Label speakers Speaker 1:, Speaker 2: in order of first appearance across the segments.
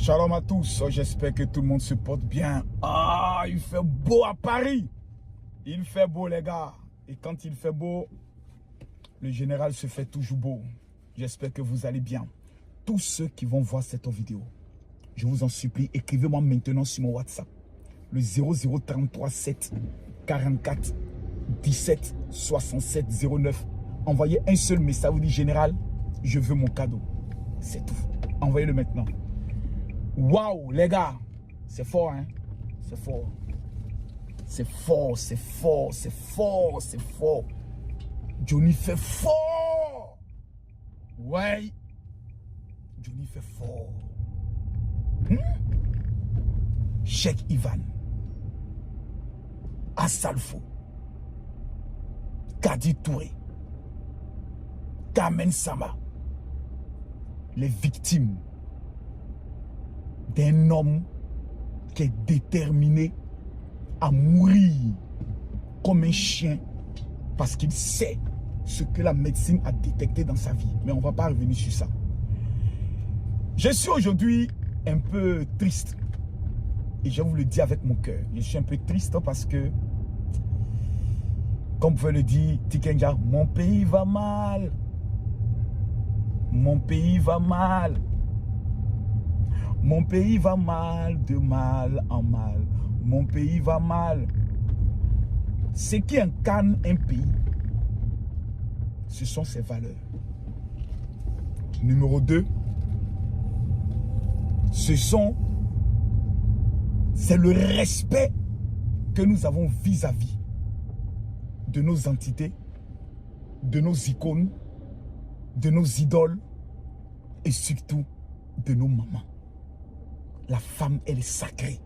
Speaker 1: Shalom à tous, j'espère que tout le monde se porte bien. Ah, il fait beau à Paris. Il fait beau les gars. Et quand il fait beau, le général se fait toujours beau. J'espère que vous allez bien. Tous ceux qui vont voir cette vidéo, je vous en supplie, écrivez-moi maintenant sur mon WhatsApp. Le 0033 7 44 17 67 09. Envoyez un seul message, vous dites général, je veux mon cadeau. C'est tout. Envoyez-le maintenant. Waouh, les gars, c'est fort, hein? C'est fort. C'est fort, c'est fort, c'est fort, c'est fort. Johnny fait fort. Ouais. Johnny fait fort. Cheikh Ivan. Assalfo. Kadi Touré. Kamen Sama. Les victimes d'un homme qui est déterminé à mourir comme un chien parce qu'il sait ce que la médecine a détecté dans sa vie. Mais on ne va pas revenir sur ça. Je suis aujourd'hui un peu triste. Et je vous le dis avec mon cœur. Je suis un peu triste parce que, comme vous pouvez le dire, Tikenja, mon pays va mal. Mon pays va mal. Mon pays va mal, de mal en mal. Mon pays va mal. Ce qui incarne un pays, ce sont ses valeurs. Numéro 2, c'est le respect que nous avons vis-à-vis de nos entités, de nos icônes, de nos idoles et surtout de nos mamans. La femme, elle est sacrée.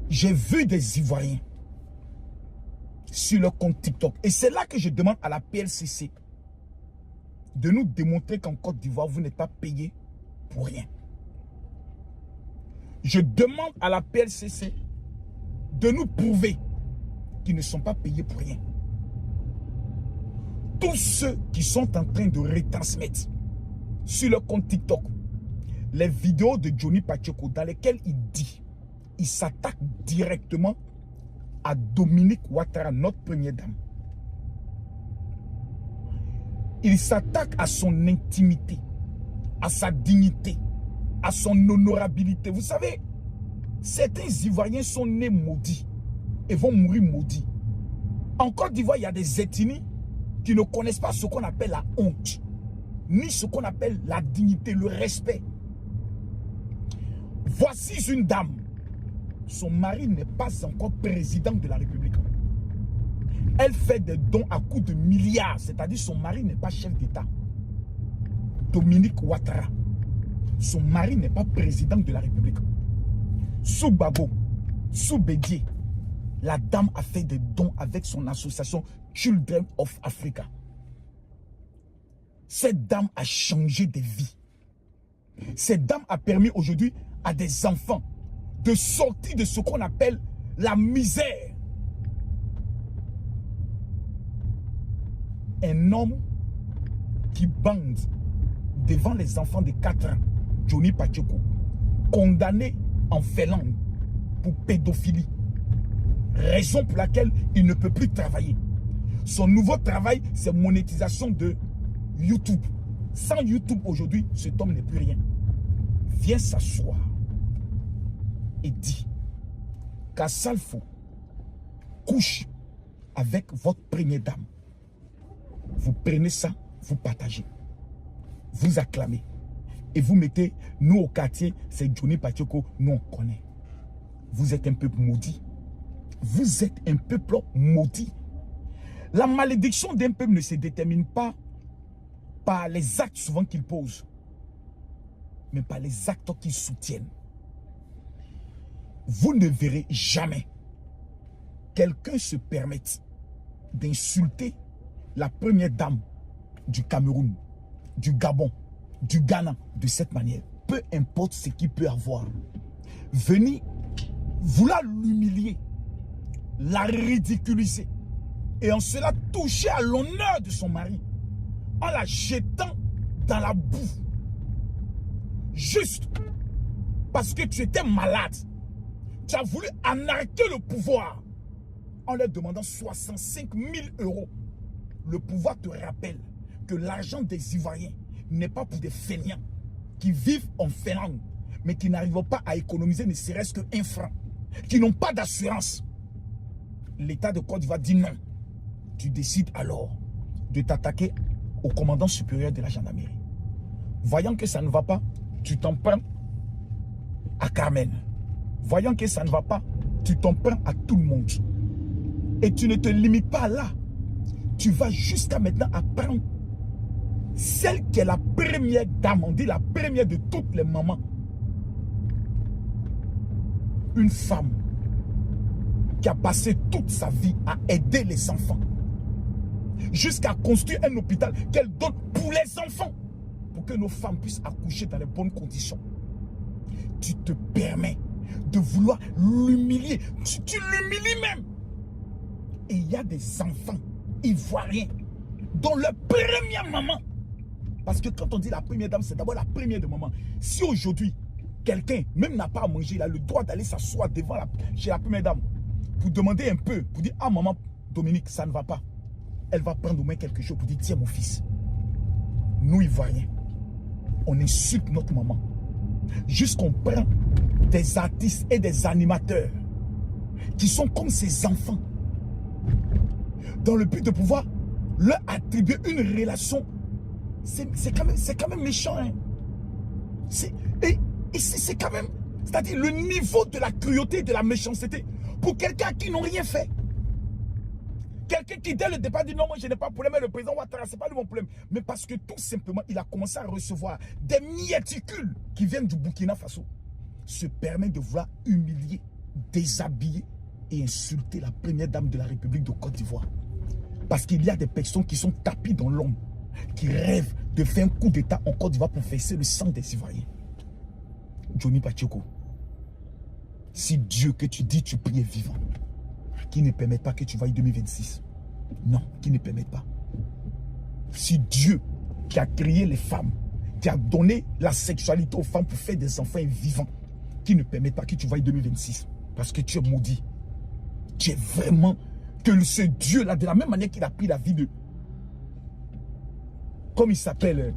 Speaker 1: J'ai vu des Ivoiriens sur leur compte TikTok. Et c'est là que je demande à la PLCC de nous démontrer qu'en Côte d'Ivoire, vous n'êtes pas payé pour rien. Je demande à la PLCC de nous prouver qu'ils ne sont pas payés pour rien. Tous ceux qui sont en train de retransmettre sur leur compte TikTok les vidéos de Johnny Pacheco dans lesquelles il s'attaque directement à Dominique Ouattara, notre première dame. Il s'attaque à son intimité, à sa dignité, à son honorabilité. Vous savez, certains Ivoiriens sont nés maudits et vont mourir maudits. En Côte d'Ivoire, il y a des ethnies qui ne connaissent pas ce qu'on appelle la honte, ni ce qu'on appelle la dignité, le respect. Voici une dame. Son mari n'est pas encore président de la République. Elle fait des dons à coups de milliards, c'est-à-dire son mari n'est pas chef d'État. Dominique Ouattara, son mari n'est pas président de la République. Sous Babo, sous Bédié, la dame a fait des dons avec son association Children of Africa. Cette dame a changé des vies. Cette dame a permis aujourd'hui à des enfants de sortir de ce qu'on appelle la misère. Un homme qui bande devant les enfants de 4 ans, Johnny Pacheco, condamné en Finlande pour pédophilie. Raison pour laquelle il ne peut plus travailler. Son nouveau travail, c'est monétisation de YouTube. Sans YouTube aujourd'hui, cet homme n'est plus rien. Viens s'asseoir et dit qu'Assalfo couche avec votre première dame. Vous prenez ça, vous partagez, vous acclamez et vous mettez, nous au quartier, c'est Johnny Pacheco, nous on connaît. Vous êtes un peuple maudit. Vous êtes un peuple maudit. La malédiction d'un peuple ne se détermine pas par les actes souvent qu'il pose, mais par les actes qu'ils soutiennent. Vous ne verrez jamais quelqu'un se permettre d'insulter la première dame du Cameroun, du Gabon, du Ghana de cette manière. Peu importe ce qu'il peut avoir. Venir vouloir l'humilier, la ridiculiser et en cela toucher à l'honneur de son mari en la jetant dans la boue. juste parce que tu étais malade, tu as voulu anarquer le pouvoir en leur demandant 65 000 €. Le pouvoir te rappelle que l'argent des Ivoiriens n'est pas pour des fainéants qui vivent en Finlande, mais qui n'arrivent pas à économiser ne serait-ce qu'un franc, qui n'ont pas d'assurance. L'État de Côte d'Ivoire dit non. Tu décides alors de t'attaquer au commandant supérieur de la gendarmerie. Voyant que ça ne va pas, tu t'en prends à Carmen. Voyant que ça ne va pas, tu t'en prends à tout le monde. Et tu ne te limites pas là. Tu vas jusqu'à maintenant apprendre celle qui est la première dame, on dit la première de toutes les mamans. Une femme qui a passé toute sa vie à aider les enfants. Jusqu'à construire un hôpital qu'elle donne pour les enfants. Pour que nos femmes puissent accoucher dans les bonnes conditions. Tu te permets de vouloir l'humilier. Tu l'humilies même. Et il y a des enfants ivoiriens dont leur première maman. Parce que quand on dit la première dame, c'est d'abord la première de maman. Si aujourd'hui, quelqu'un même n'a pas à manger, il a le droit d'aller s'asseoir devant chez la première dame pour demander un peu, pour dire, ah maman, Dominique, ça ne va pas. Elle va prendre au moins quelque chose pour dire, tiens mon fils. Nous Ivoiriens, on insulte notre maman. Jusqu'on prend des artistes et des animateurs qui sont comme ces enfants dans le but de pouvoir leur attribuer une relation. C'est quand même méchant. Hein? C'est quand même, c'est-à-dire le niveau de la cruauté et de la méchanceté pour quelqu'un qui n'ont rien fait. Quelqu'un qui dès le départ dit non, moi je n'ai pas de problème, le président Ouattara, c'est pas de mon problème. Mais parce que tout simplement, il a commencé à recevoir des mieticules qui viennent du Burkina Faso. Se permet de vouloir humilier, déshabiller et insulter la première dame de la République de Côte d'Ivoire. Parce qu'il y a des personnes qui sont tapis dans l'ombre, qui rêvent de faire un coup d'état en Côte d'Ivoire pour verser le sang des Ivoiriens. Johnny Pacheco, si Dieu que tu dis tu pries est vivant, qui ne permet pas que tu vailles 2026. Non, qui ne permet pas. Si Dieu qui a créé les femmes, qui a donné la sexualité aux femmes pour faire des enfants vivants, qui ne permet pas que tu vailles 2026. Parce que tu es maudit. Tu es vraiment que ce Dieu-là, de la même manière qu'il a pris la vie de... Comme il s'appelle,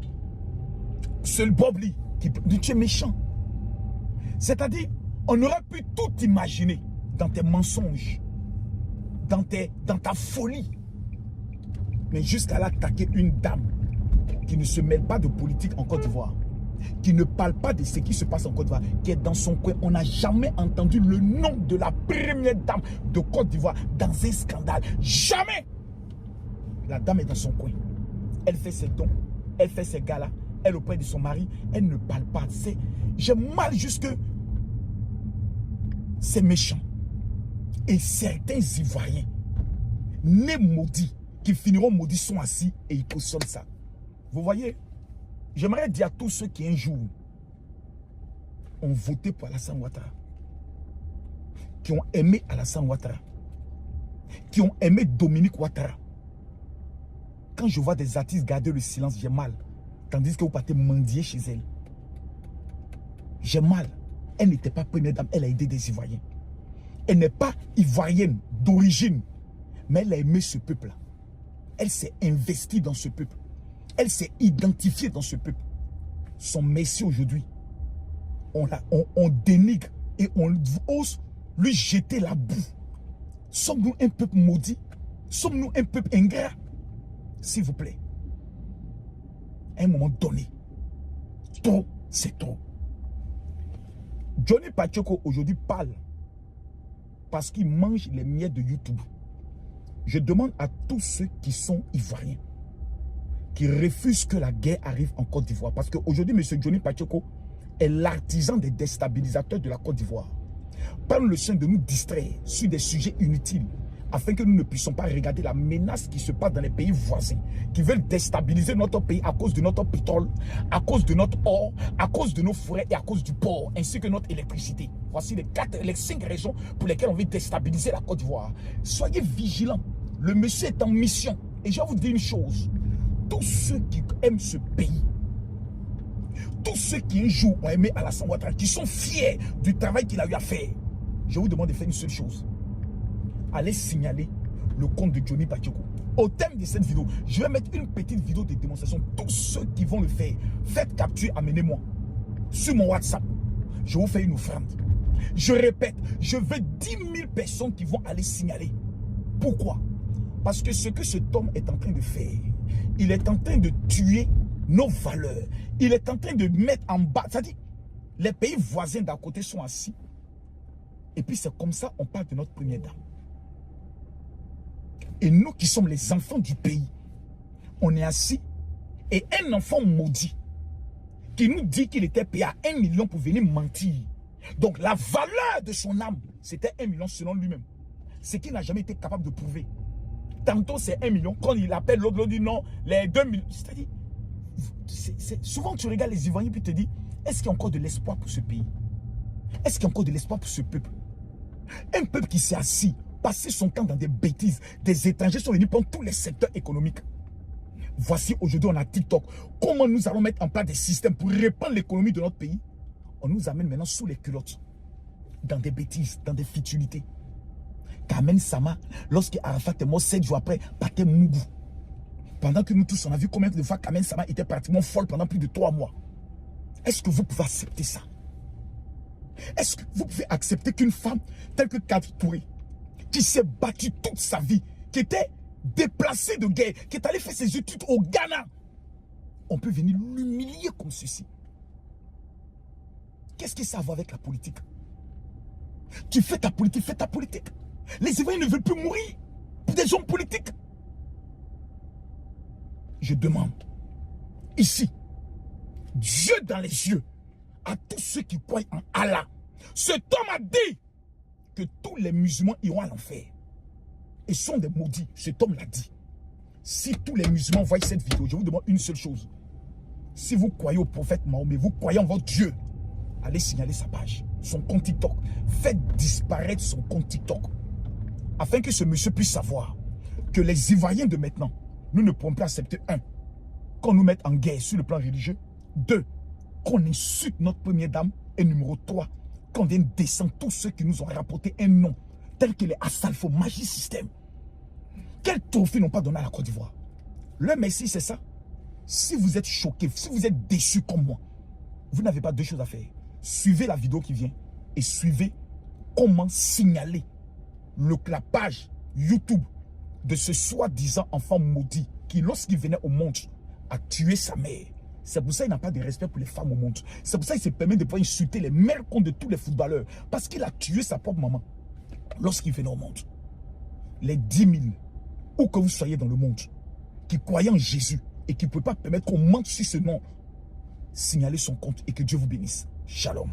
Speaker 1: ce Bob Lee, tu es méchant. C'est-à-dire, on aurait pu tout imaginer dans tes mensonges, dans ta folie. Mais jusqu'à là, attaquer une dame qui ne se mêle pas de politique en Côte d'Ivoire, qui ne parle pas de ce qui se passe en Côte d'Ivoire, qui est dans son coin. On n'a jamais entendu le nom de la première dame de Côte d'Ivoire dans un scandale. Jamais. La dame est dans son coin. Elle fait ses dons, elle fait ses galas, elle auprès de son mari, elle ne parle pas. J'ai mal jusque... C'est méchant. Et certains Ivoiriens, nés maudits, qui finiront maudits, sont assis et ils cautionnent ça. Vous voyez, j'aimerais dire à tous ceux qui un jour ont voté pour Alassane Ouattara, qui ont aimé Alassane Ouattara, qui ont aimé Dominique Ouattara. Quand je vois des artistes garder le silence, j'ai mal. Tandis que vous partez mendier chez elle. J'ai mal. Elle n'était pas première dame, elle a aidé des Ivoiriens. Elle n'est pas ivoirienne d'origine, mais elle a aimé ce peuple-là. Elle s'est investie dans ce peuple. Elle s'est identifiée dans ce peuple. Son merci aujourd'hui, on dénigre et on ose lui jeter la boue. Sommes-nous un peuple maudit? Sommes-nous un peuple ingrat? S'il vous plaît. À un moment donné, trop, c'est trop. Johnny Pacheco aujourd'hui parle parce qu'il mange les miettes de YouTube. Je demande à tous ceux qui sont ivoiriens, qui refusent que la guerre arrive en Côte d'Ivoire. Parce qu'aujourd'hui, M. Johnny Pacheco est l'artisan des déstabilisateurs de la Côte d'Ivoire. Prendre le soin de nous distraire sur des sujets inutiles, afin que nous ne puissions pas regarder la menace qui se passe dans les pays voisins, qui veulent déstabiliser notre pays à cause de notre pétrole, à cause de notre or, à cause de nos forêts et à cause du port, ainsi que notre électricité. Voici les 5 raisons pour lesquelles on veut déstabiliser la Côte d'Ivoire. Soyez vigilants. Le monsieur est en mission. Et je vais vous dire une chose. Tous ceux qui aiment ce pays, tous ceux qui un jour ont aimé Alassane Ouattara, qui sont fiers du travail qu'il a eu à faire, je vous demande de faire une seule chose. Allez signaler le compte de Johnny Pacheco. Au thème de cette vidéo, je vais mettre une petite vidéo de démonstration. Tous ceux qui vont le faire, faites capture, amenez-moi sur mon WhatsApp. Je vous fais une offrande. Je répète, je veux 10 000 personnes qui vont aller signaler. Pourquoi? Parce que ce que cet homme est en train de faire, il est en train de tuer nos valeurs. Il est en train de mettre en bas. C'est-à-dire, les pays voisins d'à côté sont assis. Et puis c'est comme ça, on parle de notre première dame. Et nous qui sommes les enfants du pays, on est assis. Et un enfant maudit qui nous dit qu'il était payé à 1 million pour venir mentir. Donc la valeur de son âme, c'était 1 million selon lui-même. Ce qu'il n'a jamais été capable de prouver. Tantôt c'est 1 million. Quand il appelle l'autre, l'autre dit non, les 2 millions. C'est-à-dire, souvent tu regardes les Ivoiriens puis tu te dis, est-ce qu'il y a encore de l'espoir pour ce pays? Est-ce qu'il y a encore de l'espoir pour ce peuple? Un peuple qui s'est assis, passé son temps dans des bêtises. Des étrangers sont venus prendre tous les secteurs économiques. Voici aujourd'hui on a TikTok. Comment nous allons mettre en place des systèmes pour répandre l'économie de notre pays? On nous amène maintenant sous les culottes. Dans des bêtises, dans des futilités. Kamen Sama, lorsque Arafat est mort 7 jours après, partait Mougou. Pendant que nous tous on a vu combien de fois Kamen Sama était pratiquement folle pendant plus de 3 mois. Est-ce que vous pouvez accepter ça? Est-ce que vous pouvez accepter qu'une femme telle que Kadi Touré, qui s'est battue toute sa vie, qui était déplacée de guerre, qui est allée faire ses études au Ghana, on peut venir l'humilier comme ceci? Qu'est-ce que ça a à voir avec la politique? Tu fais ta politique, fais ta politique. Les Ivoiriens ne veulent plus mourir pour des hommes politiques. Je demande, ici, Dieu dans les yeux, à tous ceux qui croient en Allah. Cet homme a dit que tous les musulmans iront à l'enfer. Et sont des maudits. Cet homme l'a dit. Si tous les musulmans voient cette vidéo, je vous demande une seule chose. Si vous croyez au prophète Mahomet, vous croyez en votre Dieu, allez signaler sa page, son compte TikTok. Faites disparaître son compte TikTok. Afin que ce monsieur puisse savoir que les Ivoiriens de maintenant, nous ne pourrons plus accepter, 1, qu'on nous mette en guerre sur le plan religieux. 2, qu'on insulte notre première dame. Et numéro 3, qu'on vienne descendre tous ceux qui nous ont rapporté un nom, tel que les Assalfo Magie System. Quel trophée n'ont pas donné à la Côte d'Ivoire? Le Messie, c'est ça. Si vous êtes choqué, si vous êtes déçu comme moi, vous n'avez pas 2 choses à faire. Suivez la vidéo qui vient et suivez comment signaler la page YouTube de ce soi-disant enfant maudit qui, lorsqu'il venait au monde, a tué sa mère. C'est pour ça qu'il n'a pas de respect pour les femmes au monde. C'est pour ça qu'il se permet de pouvoir insulter les mères contre de tous les footballeurs. Parce qu'il a tué sa propre maman lorsqu'il venait au monde. Les 10 000, où que vous soyez dans le monde, qui croient en Jésus et qui ne peuvent pas permettre qu'on mente sur ce nom, signalez son compte et que Dieu vous bénisse. Shalom.